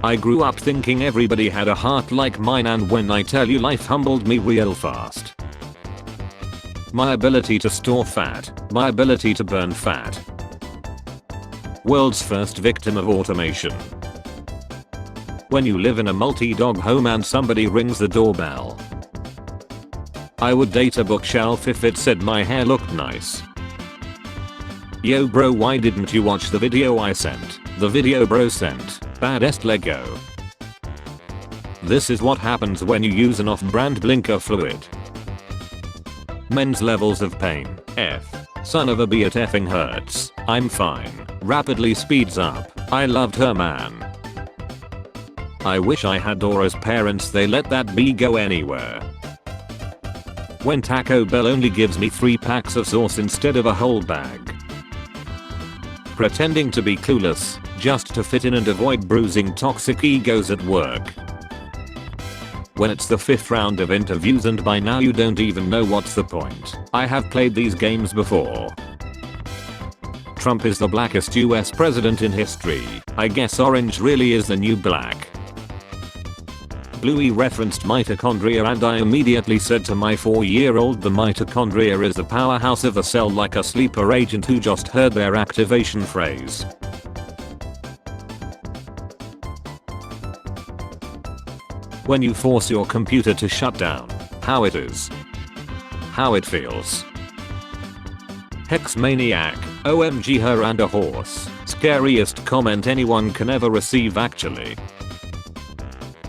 I grew up thinking everybody had a heart like mine, and when I tell you, life humbled me real fast. My ability to store fat, my ability to burn fat. World's first victim of automation. When you live in a multi-dog home and somebody rings the doorbell. I would date a bookshelf if it said my hair looked nice. Yo bro, why didn't you watch the video I sent? The video bro sent. Baddest Lego. This is what happens when you use an off-brand blinker fluid. Men's levels of pain. F. Son of a b, it effing hurts. I'm fine. Rapidly speeds up. I loved her, man. I wish I had Dora's parents, they let that bee go anywhere. When Taco Bell only gives me 3 packs of sauce instead of a whole bag. Pretending to be clueless, just to fit in and avoid bruising toxic egos at work. When it's the 5th round of interviews and by now you don't even know what's the point. I have played these games before. Trump is the blackest US president in history. I guess orange really is the new black. Bluey referenced mitochondria and I immediately said to my 4-year-old, the mitochondria is the powerhouse of a cell, like a sleeper agent who just heard their activation phrase. When you force your computer to shut down, how it is. How it feels. Hex maniac, OMG her and a horse. Scariest comment anyone can ever receive actually.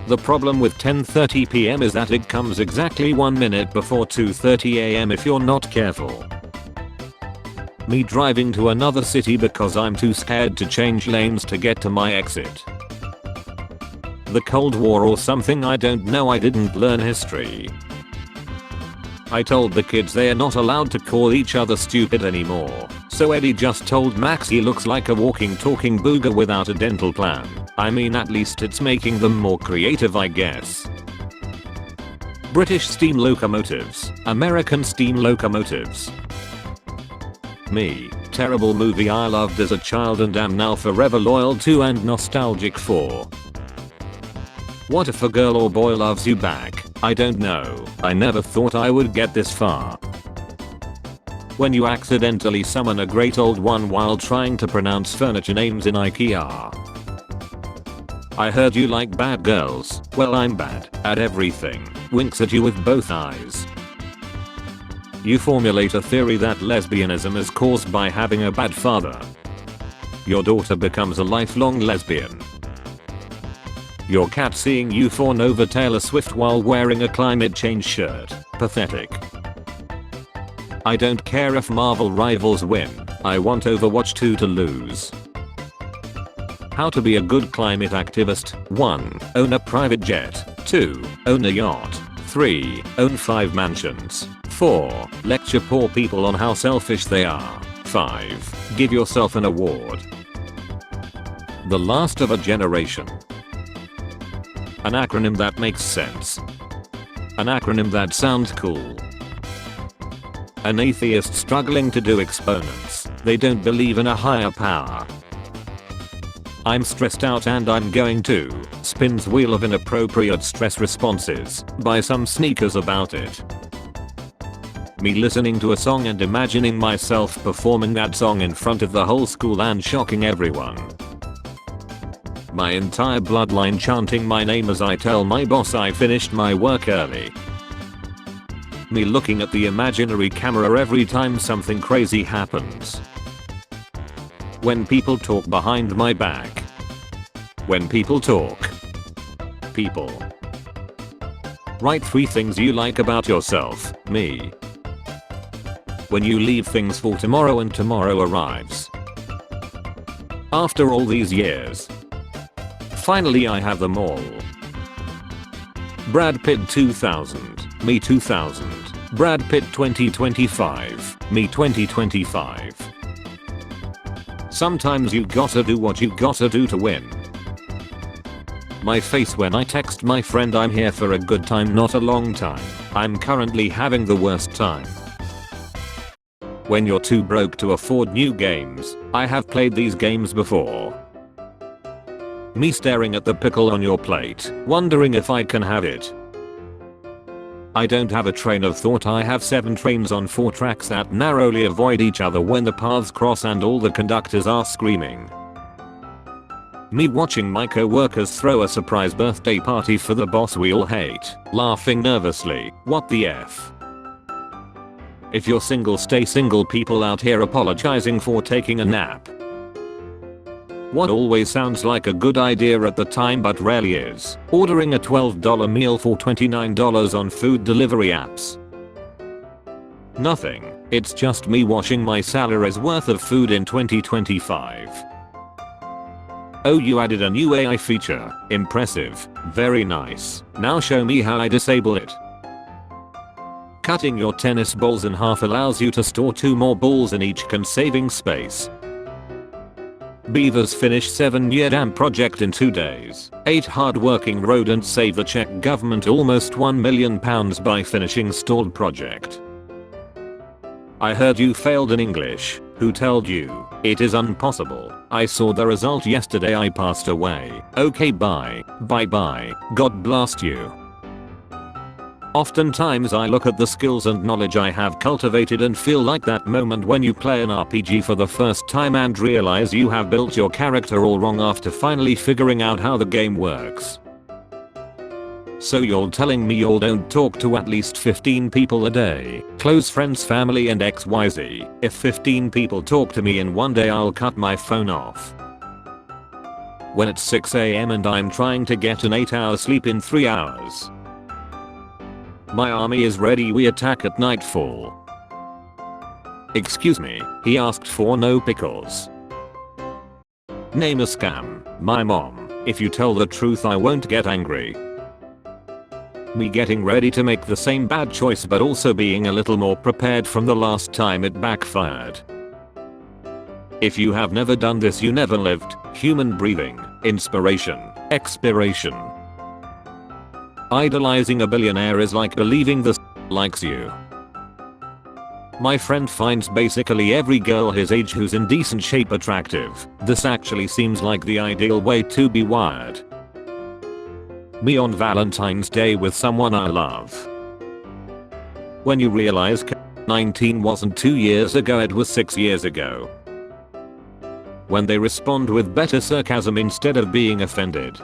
The problem with 10:30 PM is that it comes exactly 1 minute before 2:30 AM if you're not careful. Me driving to another city because I'm too scared to change lanes to get to my exit. The Cold War or something, I don't know, I didn't learn history. I told the kids they are not allowed to call each other stupid anymore, so Eddie just told Max he looks like a walking talking booger without a dental plan. I mean, at least it's making them more creative, I guess. British steam locomotives, American steam locomotives. Me, terrible movie I loved as a child and am now forever loyal to and nostalgic for. What if a girl or boy loves you back? I don't know. I never thought I would get this far. When you accidentally summon a great old one while trying to pronounce furniture names in IKEA. I heard you like bad girls. Well, I'm bad at everything. Winks at you with both eyes. You formulate a theory that lesbianism is caused by having a bad father. Your daughter becomes a lifelong lesbian. Your cat seeing you fawn over Taylor Swift while wearing a climate change shirt. Pathetic. I don't care if Marvel Rivals win. I want Overwatch 2 to lose. How to be a good climate activist. 1. Own a private jet. 2. Own a yacht. 3. Own 5 mansions. 4. Lecture poor people on how selfish they are. 5. Give yourself an award. The last of a generation. An acronym that makes sense. An acronym that sounds cool. An atheist struggling to do exponents. They don't believe in a higher power. I'm stressed out and I'm going to spins wheel of inappropriate stress responses. Buy some sneakers about it. Me listening to a song and imagining myself performing that song in front of the whole school and shocking everyone. My entire bloodline chanting my name as I tell my boss I finished my work early. Me looking at the imaginary camera every time something crazy happens. When people talk behind my back. When people talk. People. Write 3 things you like about yourself. Me. When you leave things for tomorrow and tomorrow arrives. After all these years. Finally I have them all. Brad Pitt 2000. Me 2000. Brad Pitt 2025. Me 2025. Sometimes you gotta do what you gotta do to win. My face when I text my friend I'm here for a good time, not a long time. I'm currently having the worst time. When you're too broke to afford new games. I have played these games before. Me staring at the pickle on your plate, wondering if I can have it. I don't have a train of thought, I have 7 trains on 4 tracks that narrowly avoid each other when the paths cross and all the conductors are screaming. Me watching my co-workers throw a surprise birthday party for the boss we all hate, laughing nervously, what the F. If you're single, stay single. People out here apologizing for taking a nap. What always sounds like a good idea at the time but rarely is, ordering a $12 meal for $29 on food delivery apps. Nothing, it's just me washing my salary's worth of food in 2025. Oh, you added a new AI feature, impressive, very nice, now show me how I disable it. Cutting your tennis balls in half allows you to store 2 more balls in each can, saving space. Beavers finish 7-year dam project in 2 days. 8 hard-working rodents save the Czech government almost £1 million by finishing stalled project. I heard you failed in English. Who told you? It is impossible. I saw the result yesterday. I passed away. Okay, bye. Bye bye. God blast you. Oftentimes I look at the skills and knowledge I have cultivated and feel like that moment when you play an RPG for the first time and realize you have built your character all wrong after finally figuring out how the game works. So you're telling me you don't talk to at least 15 people a day, close friends, family and XYZ. If 15 people talk to me in one day, I'll cut my phone off. When it's 6 AM and I'm trying to get an 8-hour sleep in 3 hours. My army is ready, we attack at nightfall. Excuse me, he asked for no pickles. Name a scam. My mom. If you tell the truth I won't get angry. Me getting ready to make the same bad choice but also being a little more prepared from the last time it backfired. If you have never done this, you never lived. Human breathing. Inspiration. Expiration. Idolizing a billionaire is like believing the likes you. My friend finds basically every girl his age who's in decent shape attractive. This actually seems like the ideal way to be wired. Me on Valentine's Day with someone I love. When you realize 19 wasn't 2 years ago, it was 6 years ago. When they respond with better sarcasm instead of being offended.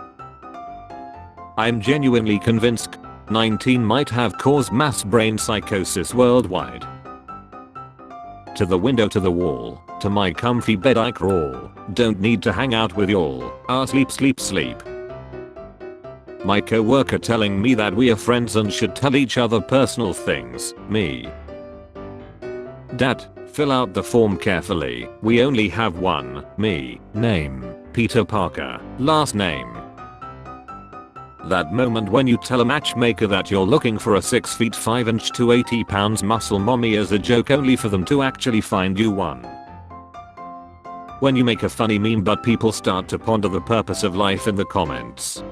I'm genuinely convinced 19 might have caused mass brain psychosis worldwide. To the window, to the wall, to my comfy bed I crawl. Don't need to hang out with y'all. Sleep, sleep, sleep. My co-worker telling me that we are friends and should tell each other personal things. Me. Dad, fill out the form carefully. We only have one. Me. Name. Peter Parker. Last name. That moment when you tell a matchmaker that you're looking for a 6 feet 5 inch 280 pounds muscle mommy as a joke only for them to actually find you one. When you make a funny meme but people start to ponder the purpose of life in the comments.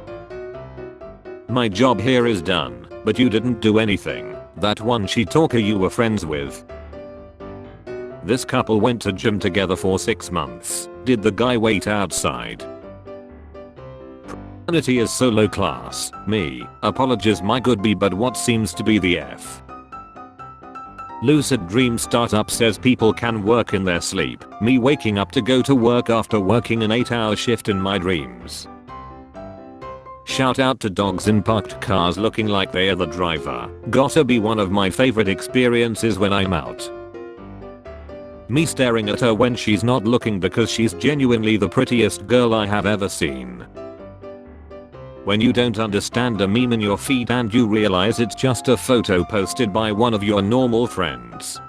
My job here is done, but you didn't do anything. That one shit talker you were friends with. This couple went to gym together for 6 months. Did the guy wait outside? Humanity is so low class. Me. Apologies my good B, but what seems to be the F? Lucid Dream Startup says people can work in their sleep. Me waking up to go to work after working an 8-hour shift in my dreams. Shout out to dogs in parked cars looking like they are the driver. Gotta be one of my favorite experiences when I'm out. Me staring at her when she's not looking because she's genuinely the prettiest girl I have ever seen. When you don't understand a meme in your feed and you realize it's just a photo posted by one of your normal friends.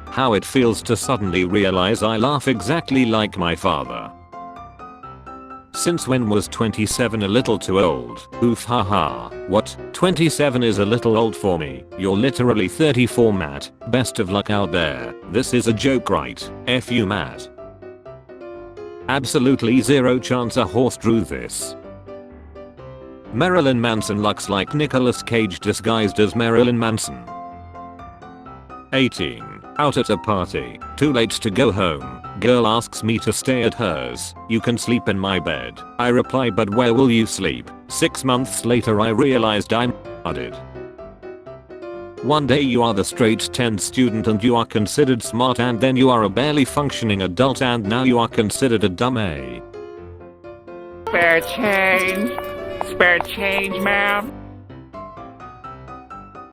How it feels to suddenly realize I laugh exactly like my father. Since when was 27 a little too old? Oof, haha. What? 27 is a little old for me. You're literally 34, Matt. Best of luck out there. This is a joke, right? F you, Matt. Absolutely zero chance a horse drew this. Marilyn Manson looks like Nicolas Cage disguised as Marilyn Manson. 18. Out at a party, too late to go home. Girl asks me to stay at hers. You can sleep in my bed. I reply, but where will you sleep? 6 months later I realized I'm retarded. One day you are the straight 10 student and you are considered smart, and then you are a barely functioning adult and now you are considered a dumb A. Spare change. Spare change, ma'am.